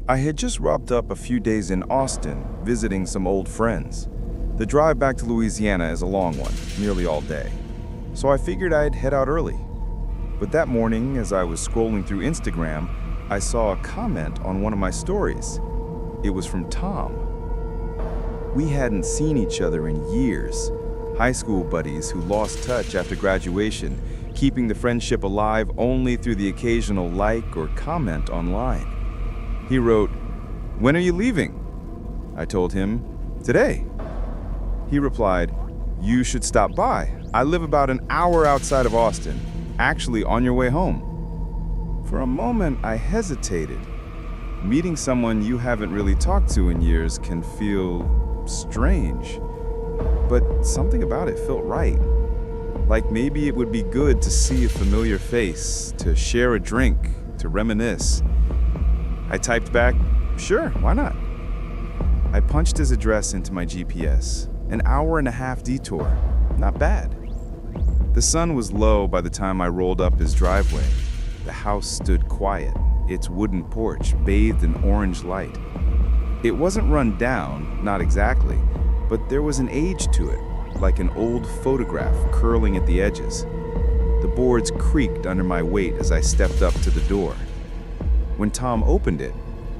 I had just wrapped up a few days in Austin, visiting some old friends. The drive back to Louisiana is a long one, nearly all day. So I figured I'd head out early. But that morning, as I was scrolling through Instagram, I saw a comment on one of my stories. It was from Tom. We hadn't seen each other in years, high school buddies who lost touch after graduation, keeping the friendship alive only through the occasional like or comment online. He wrote, "When are you leaving?" I told him, "Today." He replied, "You should stop by. I live about an hour outside of Austin, actually on your way home." For a moment, I hesitated. Meeting someone you haven't really talked to in years can feel strange, but something about it felt right. Like maybe it would be good to see a familiar face, to share a drink, to reminisce. I typed back, "Sure, why not?" I punched his address into my GPS. An hour-and-a-half detour. Not bad. The sun was low by the time I rolled up his driveway. The house stood quiet, its wooden porch bathed in orange light. It wasn't run down, not exactly, but there was an age to it, like an old photograph curling at the edges. The boards creaked under my weight as I stepped up to the door. When Tom opened it,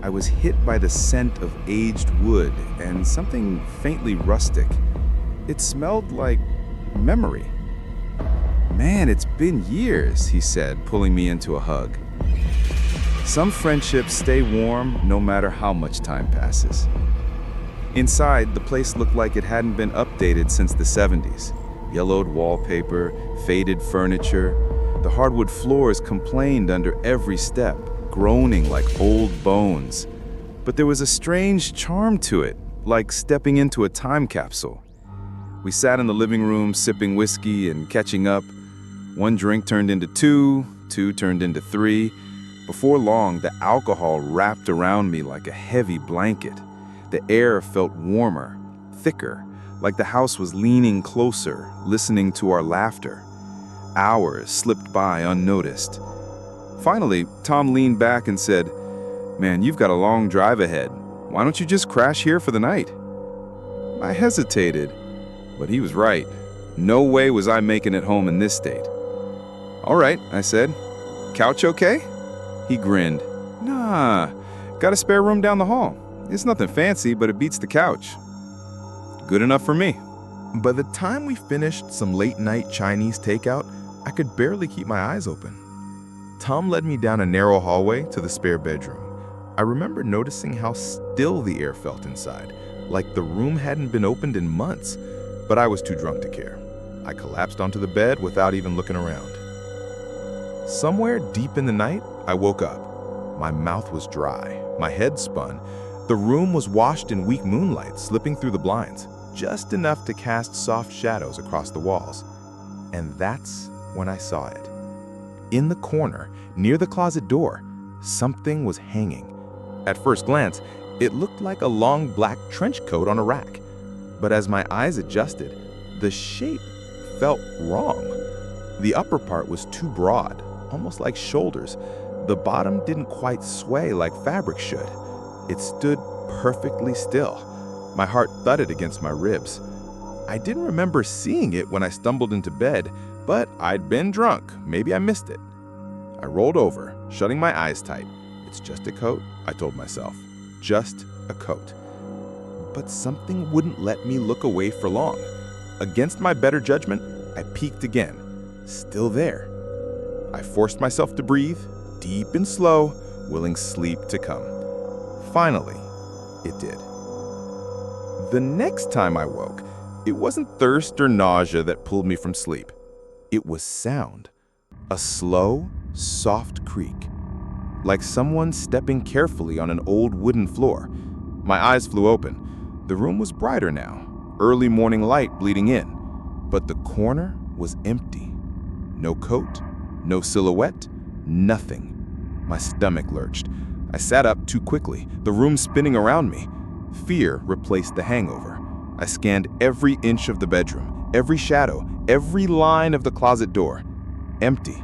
I was hit by the scent of aged wood and something faintly rustic. It smelled like memory. "Man, it's been years," he said, pulling me into a hug. Some friendships stay warm no matter how much time passes. Inside, the place looked like it hadn't been updated since the 70s. Yellowed wallpaper, faded furniture. The hardwood floors complained under every step, groaning like old bones. But there was a strange charm to it, like stepping into a time capsule. We sat in the living room sipping whiskey and catching up. One drink turned into two turned into three. Before long, the alcohol wrapped around me like a heavy blanket. The air felt warmer, thicker, like the house was leaning closer, listening to our laughter. Hours slipped by unnoticed. Finally, Tom leaned back and said, "Man, you've got a long drive ahead. Why don't you just crash here for the night?" I hesitated, but he was right. No way was I making it home in this state. "All right," I said. "Couch okay?" He grinned. "Nah, got a spare room down the hall. It's nothing fancy, but it beats the couch." Good enough for me. By the time we finished some late-night Chinese takeout, I could barely keep my eyes open. Tom led me down a narrow hallway to the spare bedroom. I remember noticing how still the air felt inside, like the room hadn't been opened in months, but I was too drunk to care. I collapsed onto the bed without even looking around. Somewhere deep in the night, I woke up. My mouth was dry, my head spun. The room was washed in weak moonlight slipping through the blinds, just enough to cast soft shadows across the walls. And that's when I saw it. In the corner, near the closet door, something was hanging. At first glance, it looked like a long black trench coat on a rack. But as my eyes adjusted, the shape felt wrong. The upper part was too broad, almost like shoulders. The bottom didn't quite sway like fabric should. It stood perfectly still. My heart thudded against my ribs. I didn't remember seeing it when I stumbled into bed, but I'd been drunk. Maybe I missed it. I rolled over, shutting my eyes tight. It's just a coat, I told myself. Just a coat. But something wouldn't let me look away for long. Against my better judgment, I peeked again. Still there. I forced myself to breathe, deep and slow, willing sleep to come. Finally, it did. The next time I woke, it wasn't thirst or nausea that pulled me from sleep. It was sound. A slow, soft creak. Like someone stepping carefully on an old wooden floor. My eyes flew open. The room was brighter now, early morning light bleeding in. But the corner was empty. No coat, no silhouette, nothing. My stomach lurched. I sat up too quickly, the room spinning around me. Fear replaced the hangover. I scanned every inch of the bedroom, every shadow, every line of the closet door. Empty.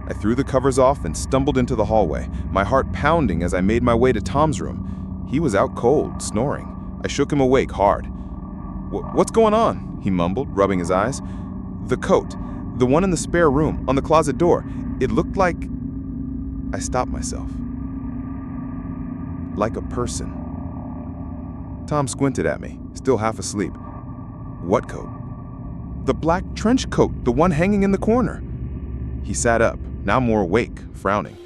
I threw the covers off and stumbled into the hallway, my heart pounding as I made my way to Tom's room. He was out cold, snoring. I shook him awake hard. "What's going on?" he mumbled, rubbing his eyes. "The coat, the one in the spare room, on the closet door. It looked like..." I stopped myself. Like a person. Tom squinted at me, still half asleep. "What coat?" "The black trench coat, the one hanging in the corner." He sat up, now more awake, frowning.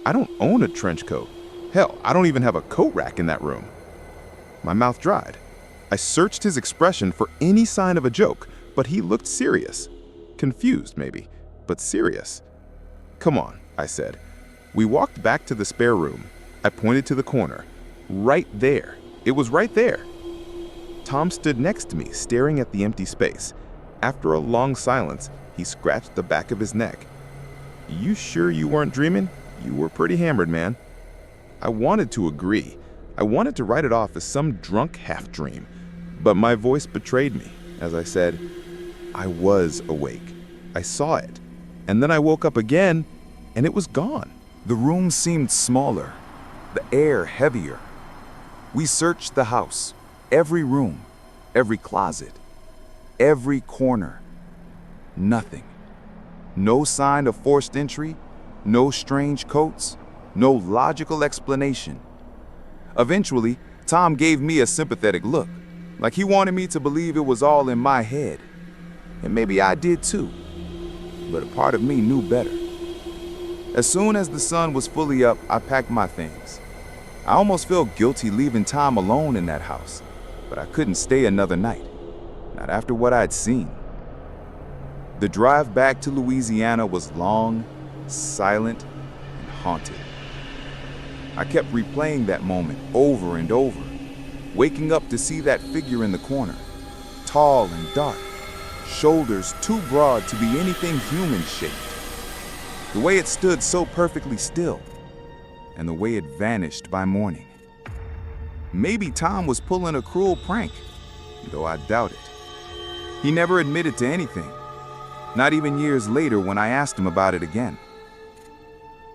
"I don't own a trench coat. Hell, I don't even have a coat rack in that room." My mouth dried. I searched his expression for any sign of a joke, but he looked serious. Confused, maybe, but serious. "Come on," I said. We walked back to the spare room. I pointed to the corner. Right there. It was right there. Tom stood next to me, staring at the empty space. After a long silence, he scratched the back of his neck. "You sure you weren't dreaming? You were pretty hammered, man." I wanted to agree. I wanted to write it off as some drunk half-dream. But my voice betrayed me as I said, "I was awake. I saw it. And then I woke up again, and it was gone." The room seemed smaller, the air heavier. We searched the house, every room, every closet, every corner. Nothing. No sign of forced entry, no strange coats, no logical explanation. Eventually, Tom gave me a sympathetic look, like he wanted me to believe it was all in my head. And maybe I did too, but a part of me knew better. As soon as the sun was fully up, I packed my things. I almost felt guilty leaving Tom alone in that house, but I couldn't stay another night, not after what I'd seen. The drive back to Louisiana was long, silent, and haunted. I kept replaying that moment over and over, waking up to see that figure in the corner, tall and dark, shoulders too broad to be anything human-shaped. The way it stood so perfectly still, and the way it vanished by morning. Maybe Tom was pulling a cruel prank, though I doubt it. He never admitted to anything, not even years later when I asked him about it again.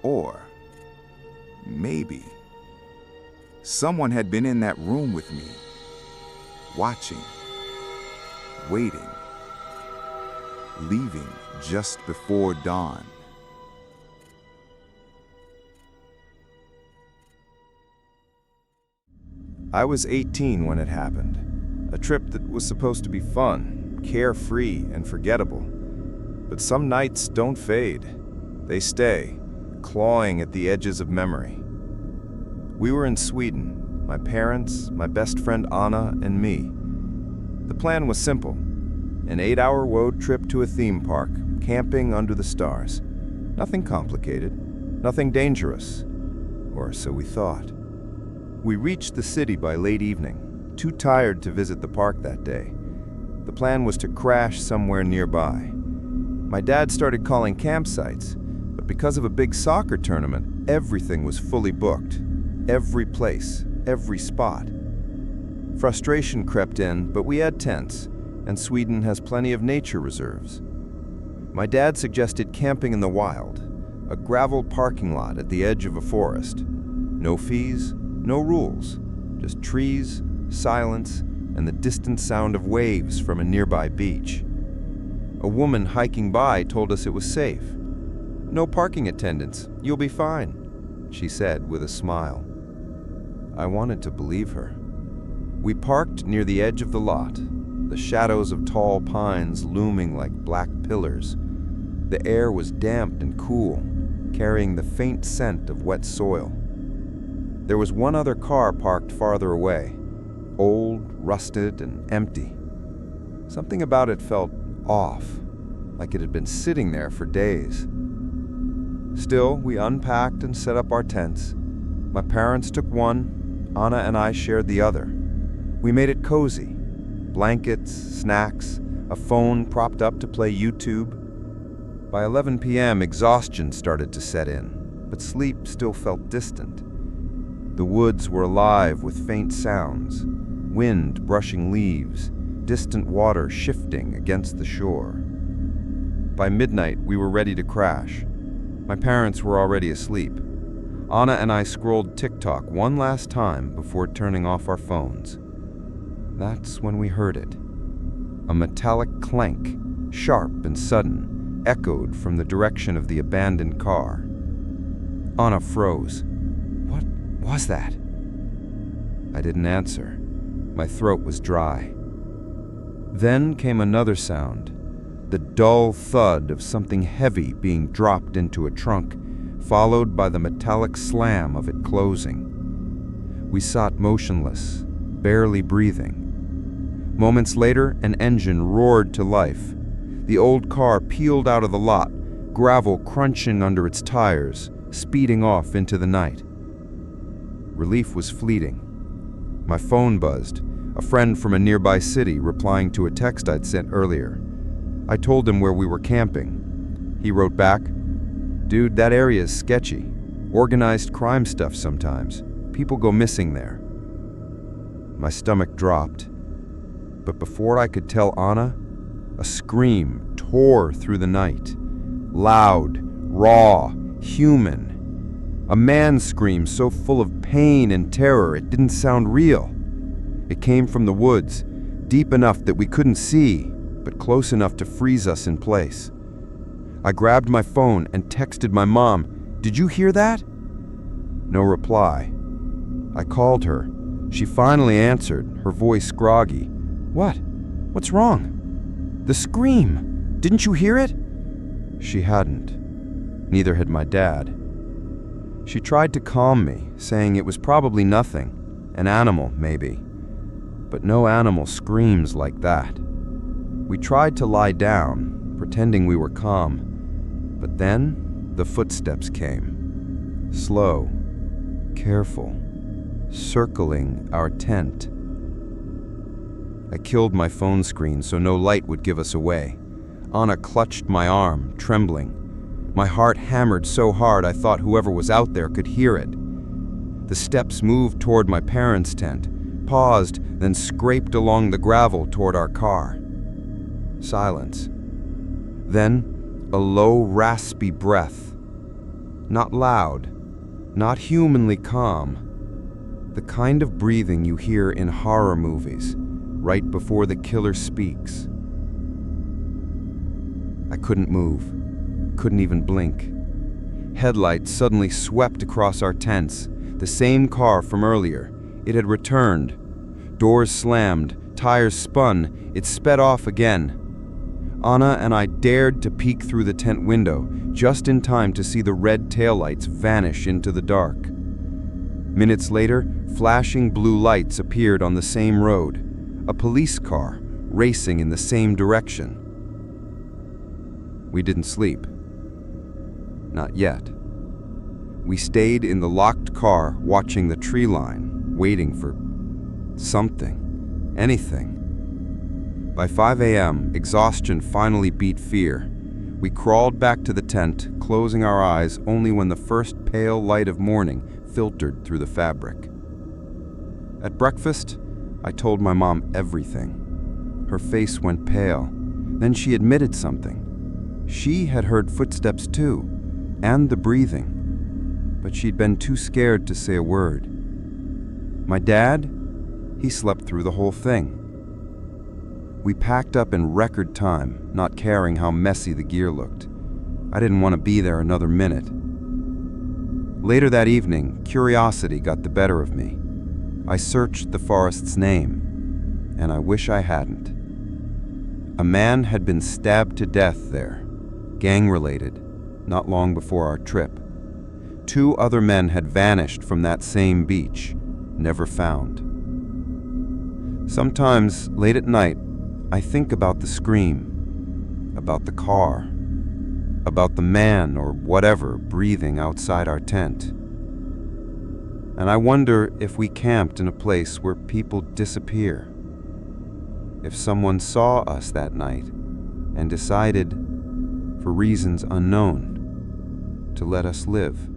Or maybe someone had been in that room with me, watching, waiting, leaving just before dawn. I was 18 when it happened. A trip that was supposed to be fun, carefree, and forgettable. But some nights don't fade. They stay, clawing at the edges of memory. We were in Sweden, my parents, my best friend Anna, and me. The plan was simple. An 8-hour road trip to a theme park, camping under the stars. Nothing complicated, nothing dangerous. Or so we thought. We reached the city by late evening, too tired to visit the park that day. The plan was to crash somewhere nearby. My dad started calling campsites, but because of a big soccer tournament, everything was fully booked. Every place, every spot. Frustration crept in, but we had tents, and Sweden has plenty of nature reserves. My dad suggested camping in the wild, a gravel parking lot at the edge of a forest. No fees, no rules, just trees, silence, and the distant sound of waves from a nearby beach. A woman hiking by told us it was safe. "No parking attendants, you'll be fine," she said with a smile. I wanted to believe her. We parked near the edge of the lot, the shadows of tall pines looming like black pillars. The air was damp and cool, carrying the faint scent of wet soil. There was one other car parked farther away, old, rusted, and empty. Something about it felt off, like it had been sitting there for days. Still, we unpacked and set up our tents. My parents took one, Anna and I shared the other. We made it cozy. Blankets, snacks, a phone propped up to play YouTube. By 11 p.m., exhaustion started to set in, but sleep still felt distant. The woods were alive with faint sounds, wind brushing leaves, distant water shifting against the shore. By midnight, we were ready to crash. My parents were already asleep. Anna and I scrolled TikTok one last time before turning off our phones. That's when we heard it. A metallic clank, sharp and sudden, echoed from the direction of the abandoned car. Anna froze. What was that? I didn't answer. My throat was dry. Then came another sound, the dull thud of something heavy being dropped into a trunk, followed by the metallic slam of it closing. We sat motionless, barely breathing. Moments later, an engine roared to life. The old car peeled out of the lot, gravel crunching under its tires, speeding off into the night. Relief was fleeting. My phone buzzed, a friend from a nearby city replying to a text I'd sent earlier. I told him where we were camping. He wrote back, "Dude, that area is sketchy. Organized crime stuff sometimes. People go missing there." My stomach dropped. But before I could tell Anna, a scream tore through the night. Loud, raw, human. A man's scream so full of pain and terror it didn't sound real. It came from the woods, deep enough that we couldn't see, but close enough to freeze us in place. I grabbed my phone and texted my mom, "Did you hear that?" No reply. I called her. She finally answered, her voice groggy. "What? What's wrong?" "The scream! Didn't you hear it?" She hadn't. Neither had my dad. She tried to calm me, saying it was probably nothing, an animal maybe. But no animal screams like that. We tried to lie down, pretending we were calm. But then the footsteps came. Slow, careful, circling our tent. I killed my phone screen so no light would give us away. Anna clutched my arm, trembling. My heart hammered so hard I thought whoever was out there could hear it. The steps moved toward my parents' tent, paused, then scraped along the gravel toward our car. Silence. Then, a low, raspy breath. Not loud, not humanly calm. The kind of breathing you hear in horror movies, right before the killer speaks. I couldn't move, couldn't even blink. Headlights suddenly swept across our tents, the same car from earlier. It had returned. Doors slammed, tires spun, it sped off again. Anna and I dared to peek through the tent window, just in time to see the red taillights vanish into the dark. Minutes later, flashing blue lights appeared on the same road, a police car racing in the same direction. We didn't sleep. Not yet. We stayed in the locked car, watching the tree line, waiting for something, anything. By 5 a.m., exhaustion finally beat fear. We crawled back to the tent, closing our eyes only when the first pale light of morning filtered through the fabric. At breakfast, I told my mom everything. Her face went pale. Then she admitted something. She had heard footsteps too, and the breathing, but she'd been too scared to say a word. My dad, he slept through the whole thing. We packed up in record time, not caring how messy the gear looked. I didn't want to be there another minute. Later that evening, curiosity got the better of me. I searched the forest's name, and I wish I hadn't. A man had been stabbed to death there, gang-related, not long before our trip. 2 other men had vanished from that same beach, never found. Sometimes, late at night, I think about the scream, about the car, about the man or whatever breathing outside our tent. And I wonder if we camped in a place where people disappear. If someone saw us that night and decided, for reasons unknown, to let us live.